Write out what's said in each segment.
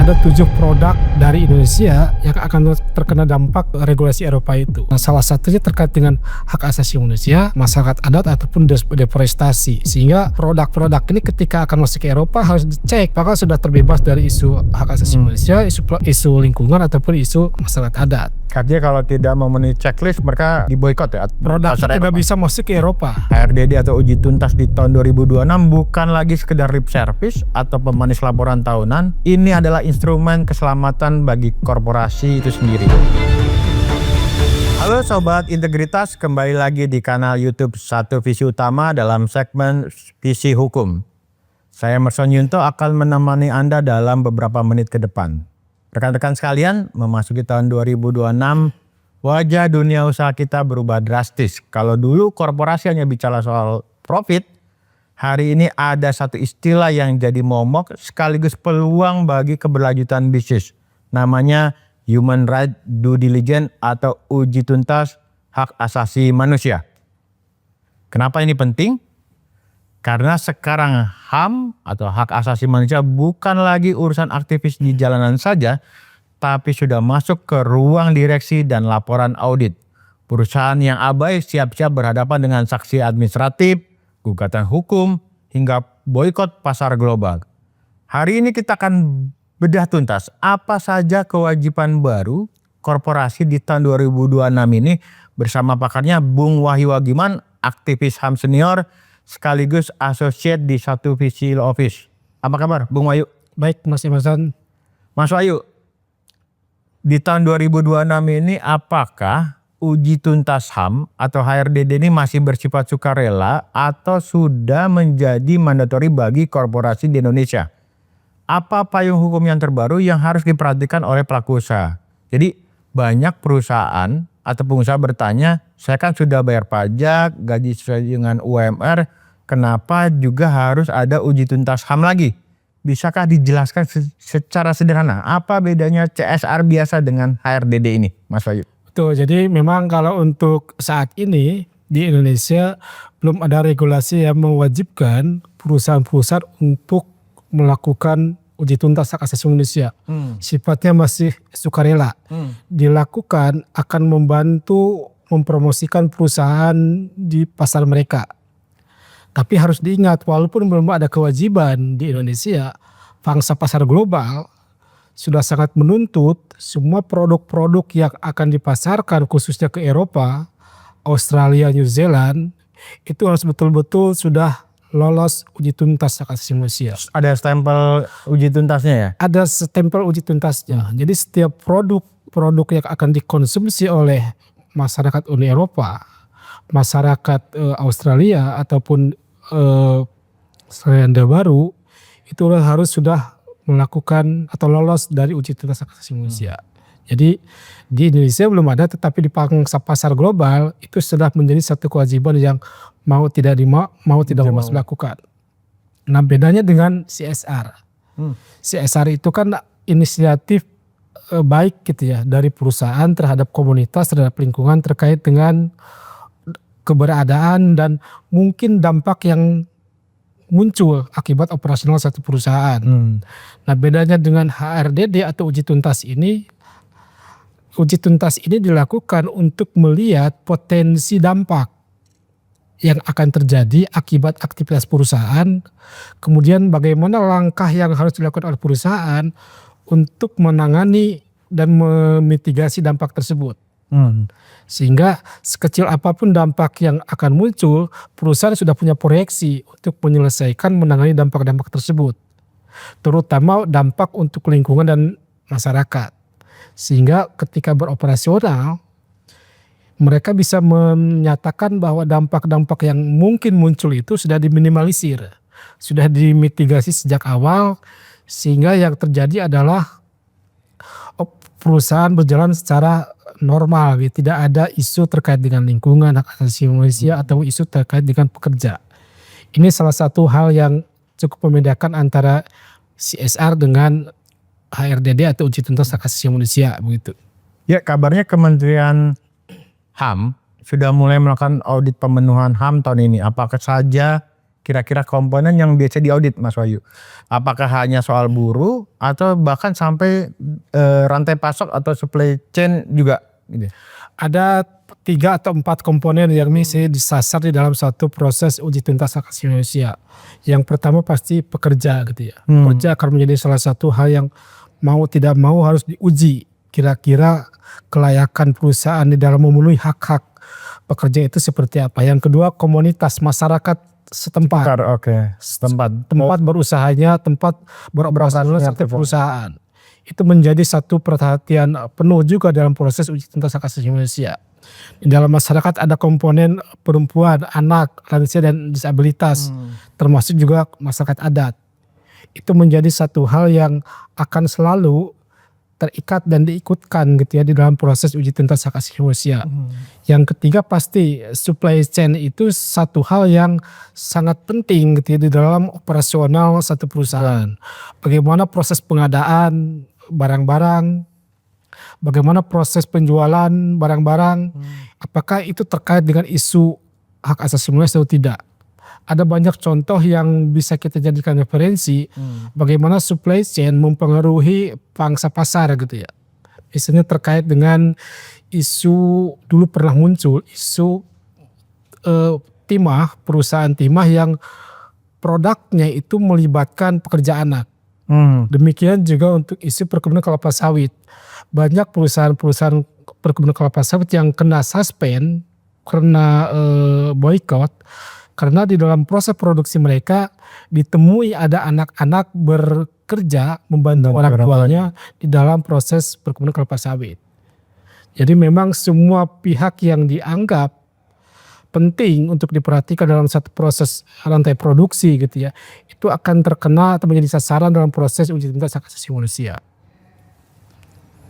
ada 7 produk dari Indonesia yang akan terkena dampak regulasi Eropa itu. Nah, salah satunya terkait dengan hak asasi manusia, masyarakat adat ataupun deforestasi. Sehingga produk-produk ini ketika akan masuk ke Eropa harus dicek apakah sudah terbebas dari isu hak asasi manusia, isu lingkungan ataupun isu masyarakat adat. Artinya kalau tidak memenuhi checklist mereka diboikot ya? Produk tidak bisa masuk ke Eropa. HRDD atau uji tuntas di tahun 2026 bukan lagi sekedar lip service atau pemanis laporan tahunan. Ini adalah instrumen keselamatan bagi korporasi itu sendiri. Halo Sobat Integritas, kembali lagi di kanal YouTube Satu Visi Utama dalam segmen Visi Hukum. Saya Emerson Yunto akan menemani Anda dalam beberapa menit ke depan. Rekan-rekan sekalian, memasuki tahun 2026, wajah dunia usaha kita berubah drastis. Kalau dulu korporasi hanya bicara soal profit, hari ini ada satu istilah yang jadi momok sekaligus peluang bagi keberlanjutan bisnis. Namanya Human Right Due Diligence atau uji tuntas hak asasi manusia. Kenapa ini penting? Karena sekarang HAM atau hak asasi manusia bukan lagi urusan aktivis di jalanan saja, tapi sudah masuk ke ruang direksi dan laporan audit. Perusahaan yang abai siap-siap berhadapan dengan sanksi administratif, gugatan hukum, hingga boikot pasar global. Hari ini kita akan bedah tuntas apa saja kewajiban baru korporasi di tahun 2026 ini bersama pakarnya Bung Wahyu Wagiman, aktivis HAM senior, sekaligus associate di Satu Visi Law Office. Apa kabar Bung Wahyu? Baik Mas Emerson. Mas Wahyu, di tahun 2026 ini apakah uji tuntas HAM atau HRDD ini masih bersifat sukarela atau sudah menjadi mandatori bagi korporasi di Indonesia? Apa payung hukum yang terbaru yang harus diperhatikan oleh pelaku usaha? Jadi banyak perusahaan atau pengusaha bertanya, saya kan sudah bayar pajak, gaji sesuai dengan UMR, kenapa juga harus ada uji tuntas HAM lagi? Bisakah dijelaskan secara sederhana apa bedanya CSR biasa dengan HRDD ini, Mas Wahyu? Betul, jadi memang kalau untuk saat ini di Indonesia belum ada regulasi yang mewajibkan perusahaan-perusahaan untuk melakukan uji tuntas hak asasi manusia. Sifatnya masih sukarela. Dilakukan akan membantu mempromosikan perusahaan di pasar mereka. Tapi harus diingat walaupun belum ada kewajiban di Indonesia, pangsa pasar global sudah sangat menuntut semua produk-produk yang akan dipasarkan khususnya ke Eropa, Australia, New Zealand itu harus betul-betul sudah lolos uji tuntas hak asasi manusia. Ada stempel uji tuntasnya ya? Ada stempel uji tuntasnya. Jadi setiap produk yang akan dikonsumsi oleh masyarakat Uni Eropa, masyarakat Australia ataupun Selandia Baru itu harus sudah melakukan atau lolos dari uji tuntas hak asasi manusia. Jadi di Indonesia belum ada, tetapi di pangsa pasar global itu sudah menjadi satu kewajiban yang mau tidak mau melakukan. Nah bedanya dengan CSR. CSR itu kan inisiatif baik gitu ya dari perusahaan terhadap komunitas, terhadap lingkungan terkait dengan keberadaan dan mungkin dampak yang muncul akibat operasional satu perusahaan. Nah bedanya dengan HRDD atau uji tuntas ini dilakukan untuk melihat potensi dampak yang akan terjadi akibat aktivitas perusahaan, kemudian bagaimana langkah yang harus dilakukan oleh perusahaan untuk menangani dan memitigasi dampak tersebut. Sehingga sekecil apapun dampak yang akan muncul, perusahaan sudah punya proyeksi untuk menyelesaikan menangani dampak-dampak tersebut. Terutama dampak untuk lingkungan dan masyarakat. Sehingga ketika beroperasional, mereka bisa menyatakan bahwa dampak-dampak yang mungkin muncul itu sudah diminimalisir, sudah dimitigasi sejak awal, sehingga yang terjadi adalah perusahaan berjalan secara normal, tidak ada isu terkait dengan lingkungan, hak asasi manusia atau isu terkait dengan pekerja. Ini salah satu hal yang cukup membedakan antara CSR dengan HRDD atau uji tuntas hak asasi manusia begitu. Ya, kabarnya Kementerian HAM sudah mulai melakukan audit pemenuhan HAM tahun ini. Apakah saja kira-kira komponen yang biasa diaudit Mas Wahyu? Apakah hanya soal buruh atau bahkan sampai rantai pasok atau supply chain juga? Gitu. Ada 3 atau 4 komponen yang mesti disasar di dalam satu proses uji tuntas hak asasi manusia. Yang pertama pasti pekerja gitu ya. Pekerja akan menjadi salah satu hal yang mau tidak mau harus diuji. Kira-kira kelayakan perusahaan di dalam memenuhi hak-hak pekerja itu seperti apa. Yang kedua komunitas masyarakat setempat. Tempat berusahanya, tempat beroperasional satu perusahaan. Itu menjadi satu perhatian penuh juga dalam proses uji tuntas hak asasi manusia. Di dalam masyarakat ada komponen perempuan, anak, lansia dan disabilitas, termasuk juga masyarakat adat. Itu menjadi satu hal yang akan selalu terikat dan diikutkan gitu ya di dalam proses uji tuntas hak asasi manusia. Yang ketiga pasti supply chain itu satu hal yang sangat penting gitu ya di dalam operasional satu perusahaan. Bagaimana proses pengadaan barang-barang, bagaimana proses penjualan barang-barang, apakah itu terkait dengan isu hak asasi manusia atau tidak. Ada banyak contoh yang bisa kita jadikan referensi bagaimana supply chain mempengaruhi pangsa pasar gitu ya. Misalnya terkait dengan isu dulu pernah muncul isu timah, perusahaan timah yang produknya itu melibatkan pekerja anak. Demikian juga untuk isu perkebunan kelapa sawit. Banyak perusahaan-perusahaan perkebunan kelapa sawit yang kena suspend, kena boykot, karena di dalam proses produksi mereka ditemui ada anak-anak bekerja membantu orang tuanya di dalam proses perkebunan kelapa sawit. Jadi memang semua pihak yang dianggap penting untuk diperhatikan dalam satu proses rantai produksi gitu ya, itu akan terkena atau menjadi sasaran dalam proses uji tuntas hak asasi manusia.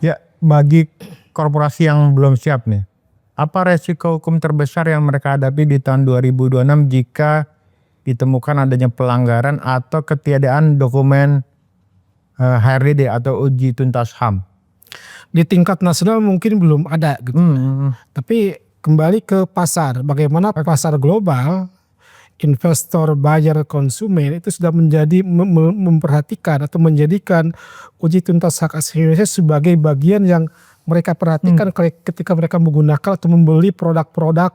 Ya, bagi korporasi yang belum siap nih, apa resiko hukum terbesar yang mereka hadapi di tahun 2026 jika ditemukan adanya pelanggaran atau ketiadaan dokumen HRDD atau uji tuntas HAM? Di tingkat nasional mungkin belum ada gitu. Tapi kembali ke pasar, bagaimana pasar global, investor, buyer, konsumen itu sudah menjadi memperhatikan atau menjadikan uji tuntas hak asasi manusia sebagai bagian yang mereka perhatikan ketika mereka menggunakan atau membeli produk-produk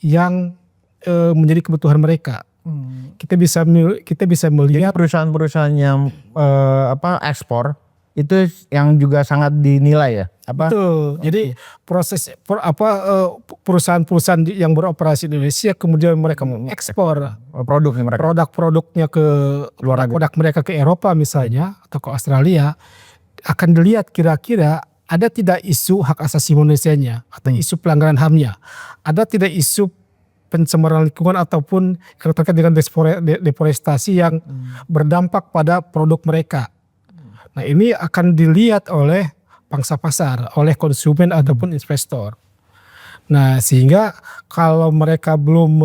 yang menjadi kebutuhan mereka. Kita bisa melihat perusahaan-perusahaan yang ekspor itu yang juga sangat dinilai ya. Betul. Jadi perusahaan-perusahaan yang beroperasi di Indonesia kemudian mereka mengekspor produk-produknya ke produk mereka ke Eropa misalnya atau ke Australia, akan dilihat kira-kira ada tidak isu hak asasi manusianya atau isu pelanggaran HAM-nya, ada tidak isu pencemaran lingkungan ataupun yang terkait dengan deforestasi yang berdampak pada produk mereka. Nah ini akan dilihat oleh pangsa pasar, oleh konsumen ataupun investor. Nah sehingga kalau mereka belum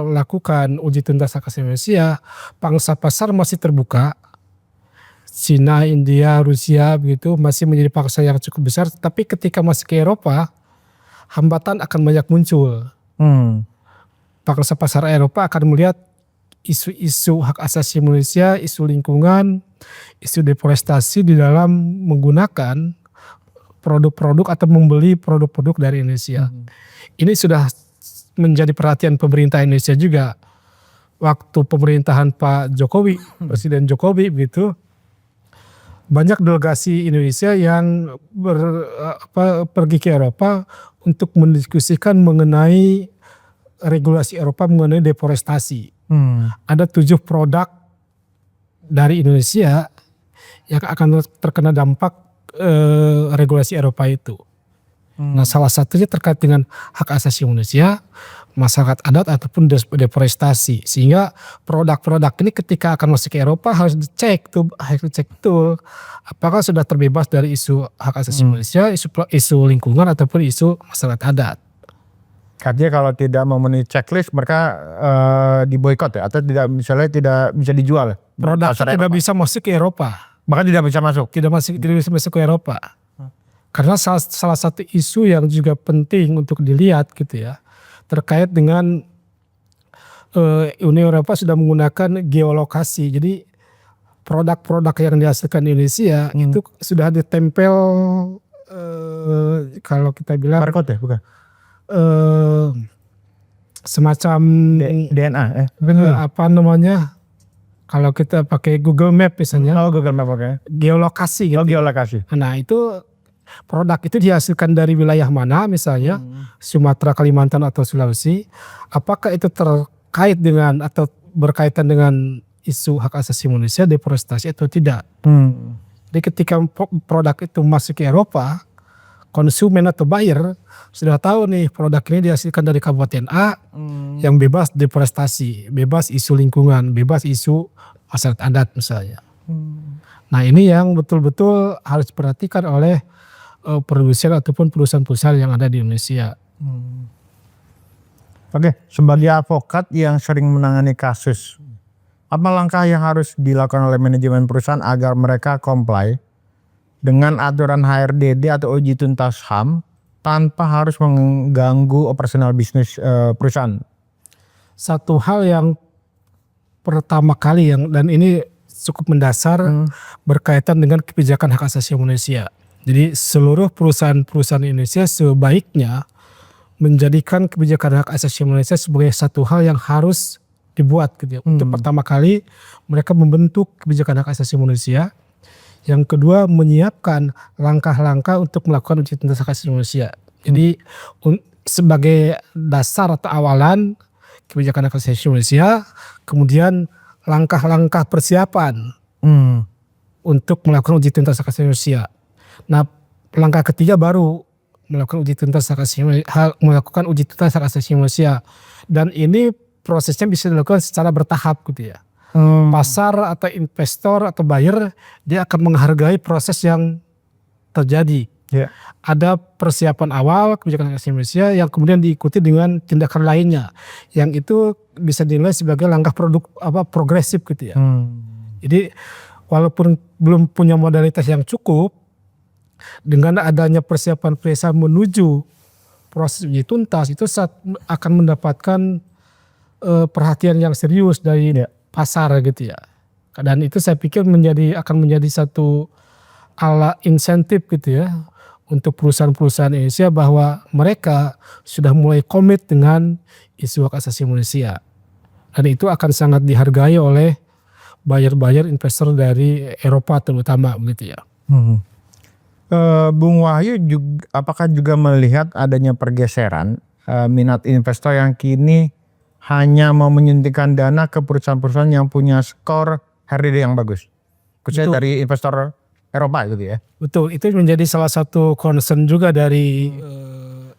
melakukan uji tuntas hak asasi manusia, pangsa pasar masih terbuka. Cina, India, Rusia begitu masih menjadi pangsa yang cukup besar. Tapi ketika masuk ke Eropa, hambatan akan banyak muncul. Pangsa pasar Eropa akan melihat isu-isu hak asasi manusia, isu lingkungan, isu deforestasi di dalam menggunakan produk-produk atau membeli produk-produk dari Indonesia. Ini sudah menjadi perhatian pemerintah Indonesia juga. Waktu pemerintahan Pak Jokowi, Presiden Jokowi begitu, banyak delegasi Indonesia yang pergi ke Eropa untuk mendiskusikan mengenai regulasi Eropa mengenai deforestasi. Ada 7 produk dari Indonesia yang akan terkena dampak regulasi Eropa itu. Nah salah satunya terkait dengan hak asasi manusia, masyarakat adat ataupun deforestasi. Sehingga produk-produk ini ketika akan masuk ke Eropa harus dicek tuh apakah sudah terbebas dari isu hak asasi manusia, isu lingkungan ataupun isu masyarakat adat. Artinya kalau tidak memenuhi checklist mereka diboikot ya, atau tidak bisa dijual. Produk tidak bisa masuk ke Eropa. Bahkan tidak bisa masuk. Tidak bisa masuk ke Eropa. Karena salah satu isu yang juga penting untuk dilihat gitu ya, terkait dengan Uni Eropa sudah menggunakan geolokasi. Jadi produk-produk yang dihasilkan di Indonesia itu sudah ditempel kalau kita bilang Barcode ya, bukan? Semacam DNA apa namanya? Kalau kita pakai Google Map misalnya, Google Map oke. geolokasi gitu. Geolokasi. Nah itu produk itu dihasilkan dari wilayah mana misalnya Sumatera, Kalimantan atau Sulawesi. Apakah itu terkait dengan atau berkaitan dengan isu hak asasi manusia, deforestasi atau tidak? Jadi ketika produk itu masuk ke Eropa, konsumen atau buyer sudah tahu nih produk ini dihasilkan dari kabupaten A yang bebas deforestasi, bebas isu lingkungan, bebas isu masyarakat adat misalnya. Nah ini yang betul-betul harus diperhatikan oleh produsen ataupun perusahaan-perusahaan yang ada di Indonesia. Oke, sebagai advokat yang sering menangani kasus, apa langkah yang harus dilakukan oleh manajemen perusahaan agar mereka comply dengan aturan HRDD atau uji tuntas HAM tanpa harus mengganggu operasional bisnis perusahaan? Satu hal yang pertama kali dan ini cukup mendasar berkaitan dengan kebijakan hak asasi manusia. Jadi seluruh perusahaan-perusahaan Indonesia sebaiknya menjadikan kebijakan hak asasi manusia sebagai satu hal yang harus dibuat gitu ya. Untuk pertama kali mereka membentuk kebijakan hak asasi manusia. Yang kedua menyiapkan langkah-langkah untuk melakukan uji tuntas hak asasi manusia. Jadi sebagai dasar atau awalan kebijakan hak asasi manusia, kemudian langkah-langkah persiapan untuk melakukan uji tuntas hak asasi manusia. Nah, langkah ketiga baru melakukan uji tuntas hak asasi manusia. Dan ini prosesnya bisa dilakukan secara bertahap gitu ya. Pasar atau investor atau buyer dia akan menghargai proses yang terjadi. Ada persiapan awal kebijakan hak asasi manusia yang kemudian diikuti dengan tindakan lainnya, yang itu bisa dinilai sebagai langkah progresif gitu ya. Jadi walaupun belum punya modalitas yang cukup, dengan adanya persiapan menuju proses uji tuntas itu akan mendapatkan perhatian yang serius dari pasar gitu ya. Dan itu saya pikir akan menjadi satu ala insentif gitu ya untuk perusahaan-perusahaan Indonesia bahwa mereka sudah mulai komit dengan isu hak asasi manusia. Dan itu akan sangat dihargai oleh buyer-buyer investor dari Eropa terutama begitu ya. Bung Wahyu apakah juga melihat adanya pergeseran minat investor yang kini hanya mau menyuntikkan dana ke perusahaan-perusahaan yang punya skor HRDD yang bagus? Khususnya dari investor Eropa gitu ya. Betul, itu menjadi salah satu concern juga dari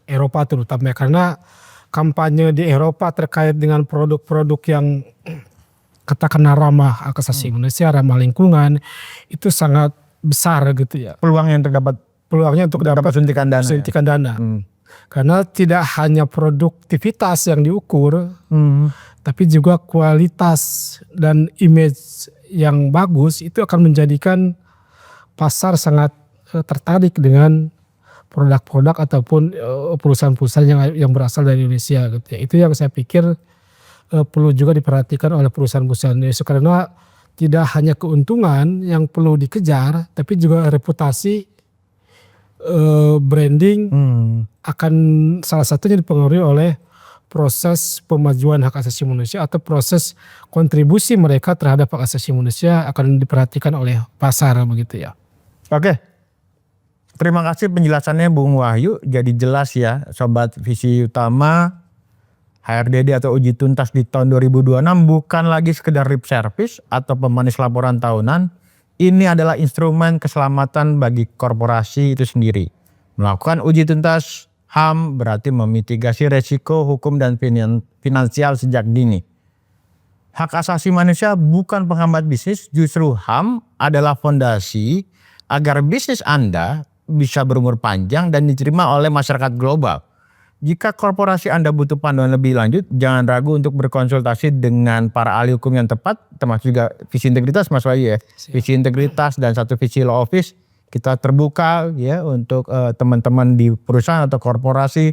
Eropa terutama karena kampanye di Eropa terkait dengan produk-produk yang katakanlah ramah hak asasi manusia, ramah lingkungan itu sangat besar gitu ya. Peluangnya untuk dapat suntikan dana. Karena tidak hanya produktivitas yang diukur, tapi juga kualitas dan image yang bagus itu akan menjadikan pasar sangat tertarik dengan produk-produk ataupun perusahaan-perusahaan yang berasal dari Indonesia gitu ya. Itu yang saya pikir perlu juga diperhatikan oleh perusahaan-perusahaan Indonesia karena tidak hanya keuntungan yang perlu dikejar, tapi juga reputasi, branding akan salah satunya dipengaruhi oleh proses pemajuan hak asasi manusia atau proses kontribusi mereka terhadap hak asasi manusia akan diperhatikan oleh pasar begitu ya. Oke, terima kasih penjelasannya Bung Wahyu. Jadi jelas ya Sobat Visi Utama, HRDD atau uji tuntas di tahun 2026 bukan lagi sekedar lip service atau pemanis laporan tahunan. Ini adalah instrumen keselamatan bagi korporasi itu sendiri. Melakukan uji tuntas HAM berarti memitigasi resiko hukum dan finansial sejak dini. Hak asasi manusia bukan penghambat bisnis, justru HAM adalah fondasi agar bisnis Anda bisa berumur panjang dan diterima oleh masyarakat global. Jika korporasi Anda butuh panduan lebih lanjut, jangan ragu untuk berkonsultasi dengan para ahli hukum yang tepat, termasuk juga visi integritas Mas Wahyu ya. Visi integritas dan satu visi law office, kita terbuka ya untuk teman-teman di perusahaan atau korporasi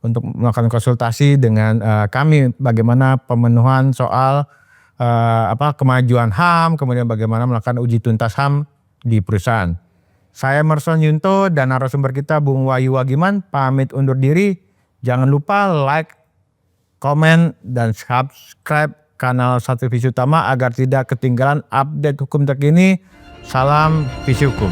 untuk melakukan konsultasi dengan kami bagaimana pemenuhan soal kemajuan HAM, kemudian bagaimana melakukan uji tuntas HAM di perusahaan. Saya Emerson Yunto dan narasumber kita Bung Wahyu Wagiman pamit undur diri. Jangan lupa like, komen, dan subscribe kanal Satu Visi Utama agar tidak ketinggalan update hukum terkini. Salam Visi Hukum.